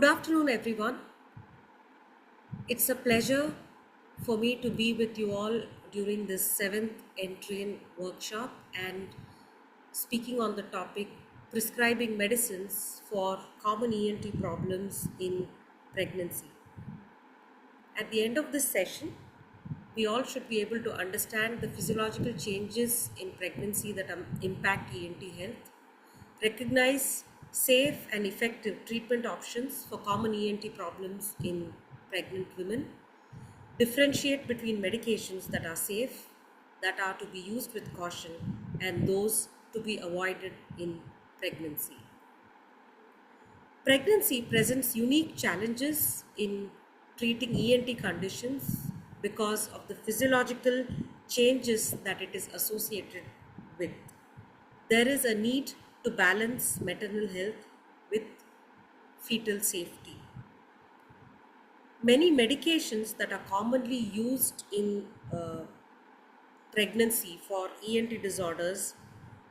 Good afternoon, everyone. It's a pleasure for me to be with you all during this seventh Entrain workshop and speaking on the topic prescribing medicines for common ENT problems in pregnancy. At the end of this session, we all should be able to understand the physiological changes in pregnancy that impact ENT health, recognize safe and effective treatment options for common ENT problems in pregnant women, differentiate between medications that are safe, that are to be used with caution, and those to be avoided in pregnancy. Pregnancy presents unique challenges in treating ENT conditions because of the physiological changes that it is associated with. There is a need to balance maternal health with fetal safety. Many medications that are commonly used in pregnancy for ENT disorders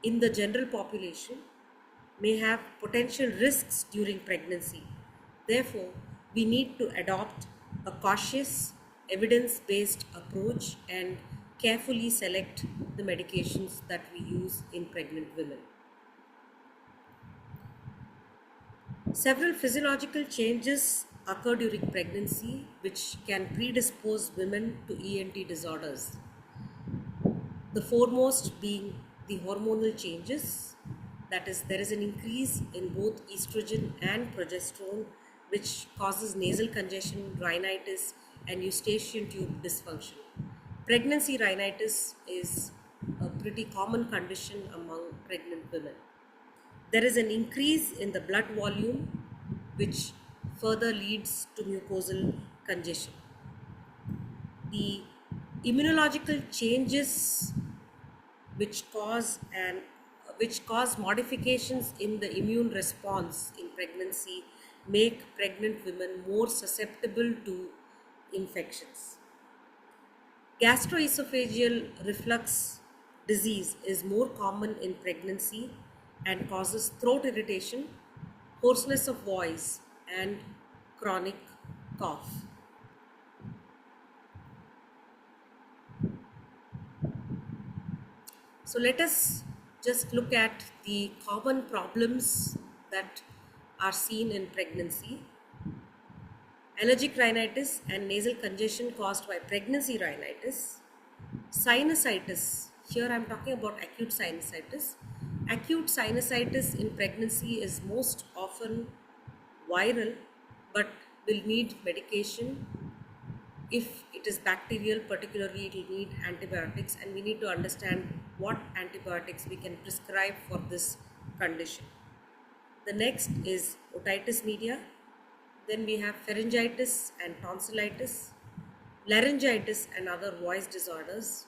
in the general population may have potential risks during pregnancy. Therefore, we need to adopt a cautious, evidence-based approach and carefully select the medications that we use in pregnant women. Several physiological changes occur during pregnancy which can predispose women to ENT disorders. The foremost being the hormonal changes, that is, there is an increase in both estrogen and progesterone which causes nasal congestion, rhinitis, and eustachian tube dysfunction. Pregnancy rhinitis is a pretty common condition among pregnant women. There is an increase in the blood volume which further leads to mucosal congestion. The immunological changes which cause modifications in the immune response in pregnancy make pregnant women more susceptible to infections. Gastroesophageal reflux disease is more common in pregnancy and causes throat irritation, hoarseness of voice, and chronic cough. So let us just look at the common problems that are seen in pregnancy. Allergic rhinitis and nasal congestion caused by pregnancy rhinitis. Sinusitis, here I am talking about acute sinusitis. Acute sinusitis in pregnancy is most often viral but will need medication. If it is bacterial, particularly it will need antibiotics, and we need to understand what antibiotics we can prescribe for this condition. The next is otitis media. Then we have pharyngitis and tonsillitis, laryngitis and other voice disorders,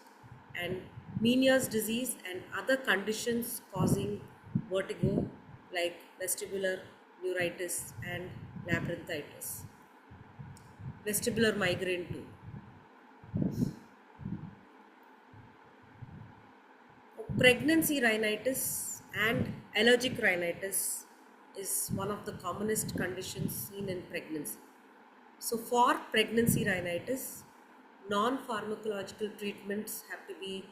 and Meniere's disease and other conditions causing vertigo like vestibular neuritis and labyrinthitis. Vestibular migraine too. Pregnancy rhinitis and allergic rhinitis is one of the commonest conditions seen in pregnancy. So for pregnancy rhinitis, non-pharmacological treatments have to be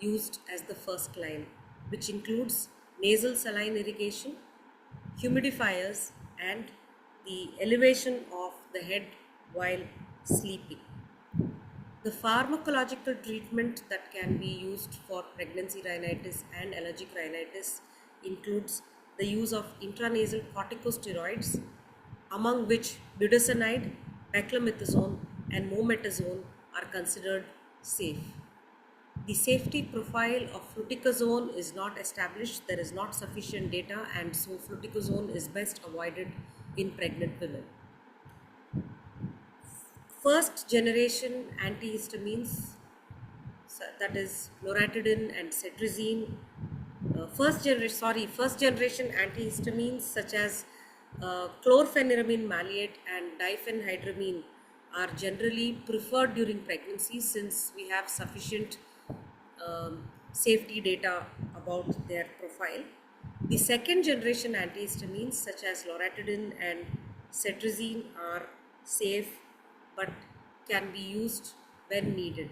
used as the first line, which includes nasal saline irrigation, humidifiers, and the elevation of the head while sleeping. The pharmacological treatment that can be used for pregnancy rhinitis and allergic rhinitis includes the use of intranasal corticosteroids, among which budesonide, beclomethasone, and mometasone are considered safe. The safety profile of fluticasone is not established. There is not sufficient data, and so fluticasone is best avoided in pregnant women. First generation antihistamines, that is loratadine and cetirizine. First generation antihistamines such as chlorpheniramine maleate and diphenhydramine are generally preferred during pregnancy since we have sufficient safety data about their profile. The second generation antihistamines such as loratadine and cetirizine are safe but can be used when needed.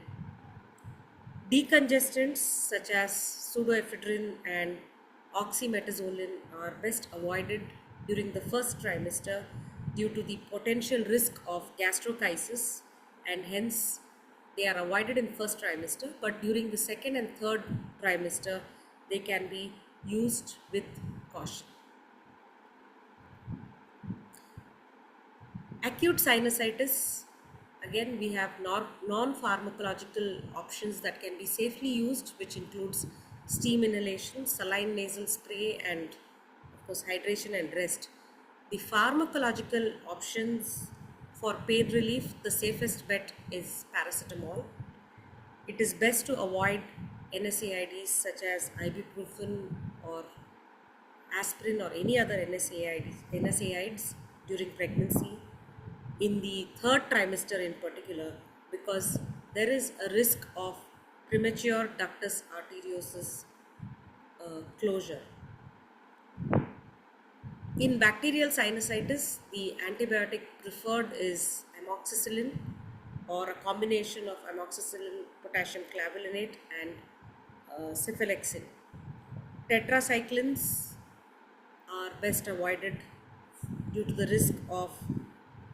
Decongestants such as pseudoephedrine and oxymetazoline are best avoided during the first trimester due to the potential risk of gastrocrisis, and hence they are avoided in first trimester, but during the second and third trimester they can be used with caution. Acute sinusitis, again we have non-pharmacological options that can be safely used, which includes steam inhalation, saline nasal spray, and of course hydration and rest. The pharmacological options for pain relief, the safest bet is paracetamol. It is best to avoid NSAIDs such as ibuprofen or aspirin or any other NSAIDs during pregnancy in the third trimester in particular, because there is a risk of premature ductus arteriosus closure. In bacterial sinusitis, the antibiotic preferred is amoxicillin or a combination of amoxicillin, potassium clavulinate, and cephalexin. Tetracyclines are best avoided due to the risk of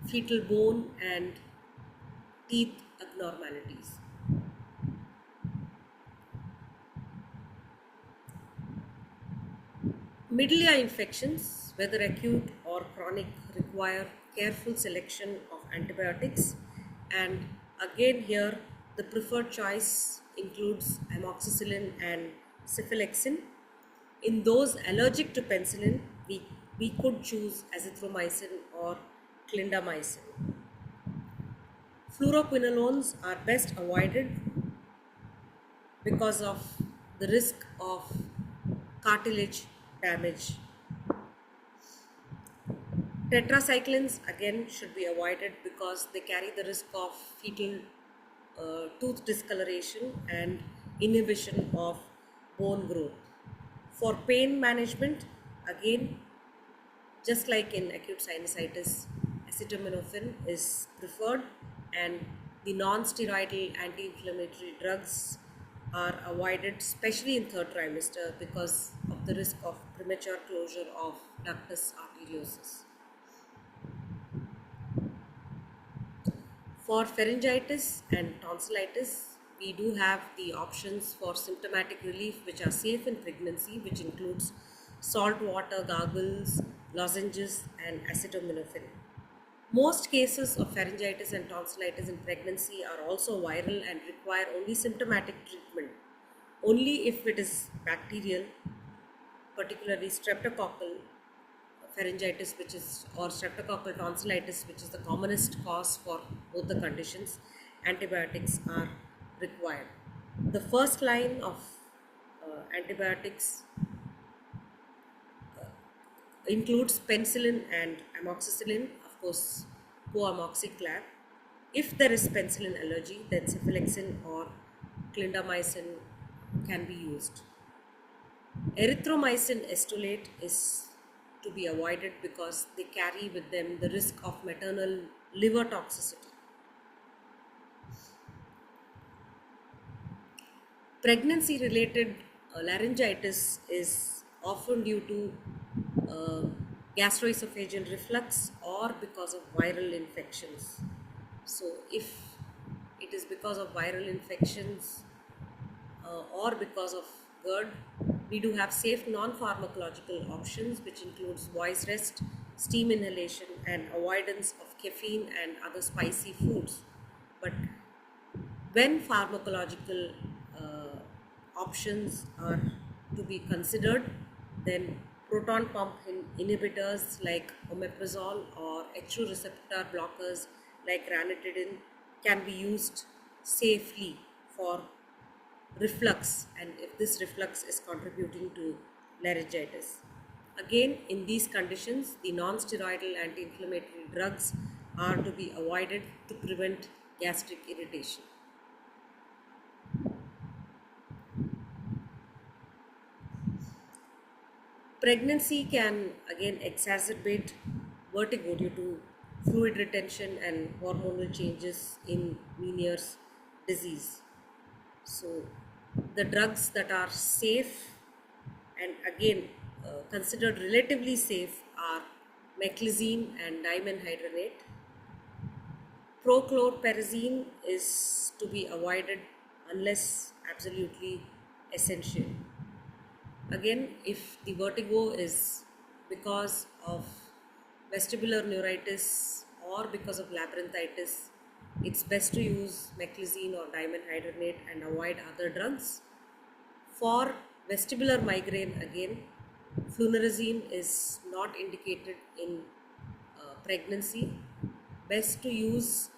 fetal bone and teeth abnormalities. Middle ear infections, whether acute or chronic, require careful selection of antibiotics, and again here the preferred choice includes amoxicillin and cephalexin. In those allergic to penicillin, we could choose azithromycin or clindamycin. Fluoroquinolones are best avoided because of the risk of cartilage damage. Tetracyclines again should be avoided because they carry the risk of fetal tooth discoloration and inhibition of bone growth. For pain management, again, just like in acute sinusitis, acetaminophen is preferred, and the non-steroidal anti-inflammatory drugs are avoided, especially in third trimester, because of the risk of premature closure of ductus arteriosus. For pharyngitis and tonsillitis, we do have the options for symptomatic relief which are safe in pregnancy, which includes salt water gargles, lozenges, and acetaminophen. Most cases of pharyngitis and tonsillitis in pregnancy are also viral and require only symptomatic treatment. Only if it is bacterial, particularly streptococcal pharyngitis, which is, or streptococcal tonsillitis, which is the commonest cause for both the conditions, antibiotics are required. The first line of antibiotics includes penicillin and amoxicillin, of course, co-amoxiclav. If there is penicillin allergy, then cephalexin or clindamycin can be used. Erythromycin estolate is to be avoided because they carry with them the risk of maternal liver toxicity. Pregnancy related laryngitis is often due to gastroesophageal reflux or because of viral infections. So if it is because of viral infections or because of GERD, we do have safe non-pharmacological options, which includes voice rest, steam inhalation, and avoidance of caffeine and other spicy foods. But when pharmacological options are to be considered, then proton pump inhibitors like omeprazole or H2 receptor blockers like ranitidine can be used safely for reflux, and if this reflux is contributing to laryngitis. Again, in these conditions, the non-steroidal anti-inflammatory drugs are to be avoided to prevent gastric irritation. Pregnancy can again exacerbate vertigo due to fluid retention and hormonal changes in Meniere's disease. So, the drugs that are safe and again considered relatively safe are meclizine and dimenhydrinate. Prochlorperazine is to be avoided unless absolutely essential. Again, if the vertigo is because of vestibular neuritis or because of labyrinthitis, it's best to use meclizine or dimenhydrinate and avoid other drugs. For vestibular migraine, again, flunarizine is not indicated in pregnancy. Best to use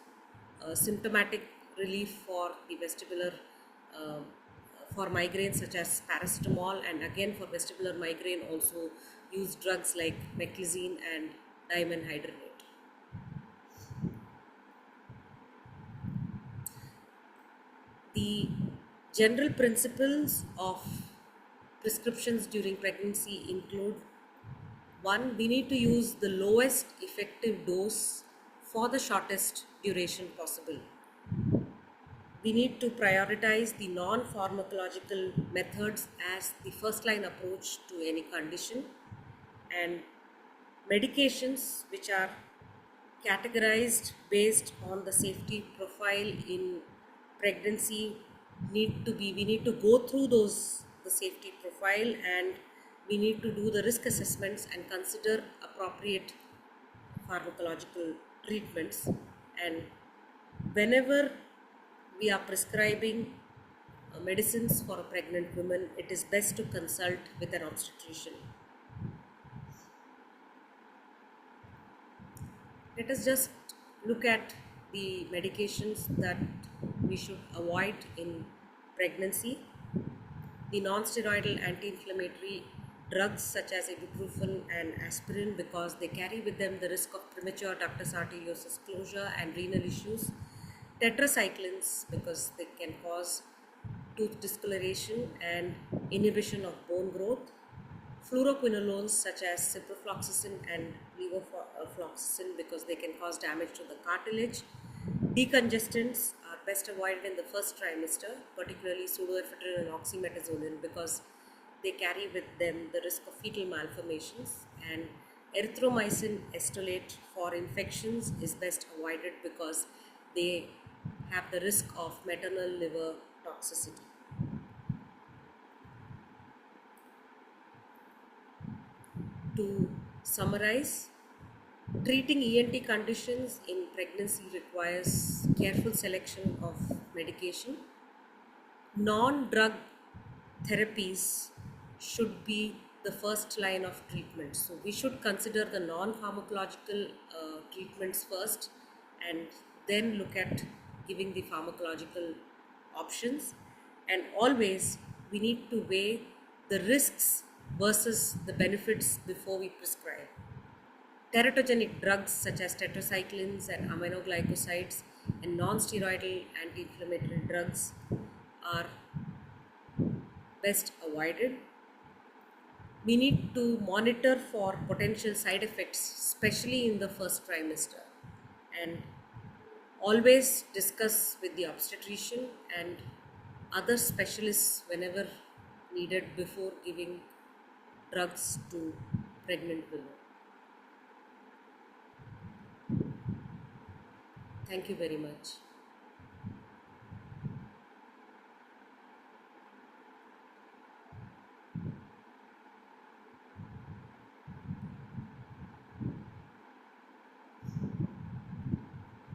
symptomatic relief for the vestibular uh, for migraine such as paracetamol, and again for vestibular migraine also use drugs like meclizine and dimenhydrinate. The general principles of prescriptions during pregnancy include: one, we need to use the lowest effective dose for the shortest duration possible. We need to prioritize the non pharmacological methods as the first line approach to any condition, and medications which are categorized based on the safety profile in pregnancy we need to go through those the safety profile, and we need to do the risk assessments and consider appropriate pharmacological treatments. And whenever we are prescribing medicines for a pregnant woman, it is best to consult with an obstetrician. Let us just look at the medications that we should avoid in pregnancy. The non-steroidal anti-inflammatory drugs such as ibuprofen and aspirin, because they carry with them the risk of premature ductus arteriosus closure and renal issues. Tetracyclines, because they can cause tooth discoloration and inhibition of bone growth. Fluoroquinolones such as ciprofloxacin and levofloxacin, because they can cause damage to the cartilage. Decongestants are best avoided in the first trimester, particularly pseudoephedrine and oxymetazoline, because they carry with them the risk of fetal malformations. And erythromycin estolate for infections is best avoided because they have the risk of maternal liver toxicity. To summarize, treating ENT conditions in pregnancy requires careful selection of medication. Non-drug therapies should be the first line of treatment. So we should consider the non-pharmacological treatments first, and then look at giving the pharmacological options. And always we need to weigh the risks versus the benefits before we prescribe. Teratogenic drugs such as tetracyclines and aminoglycosides and non-steroidal anti-inflammatory drugs are best avoided. We need to monitor for potential side effects, especially in the first trimester, and always discuss with the obstetrician and other specialists whenever needed before giving drugs to pregnant women. Thank you very much.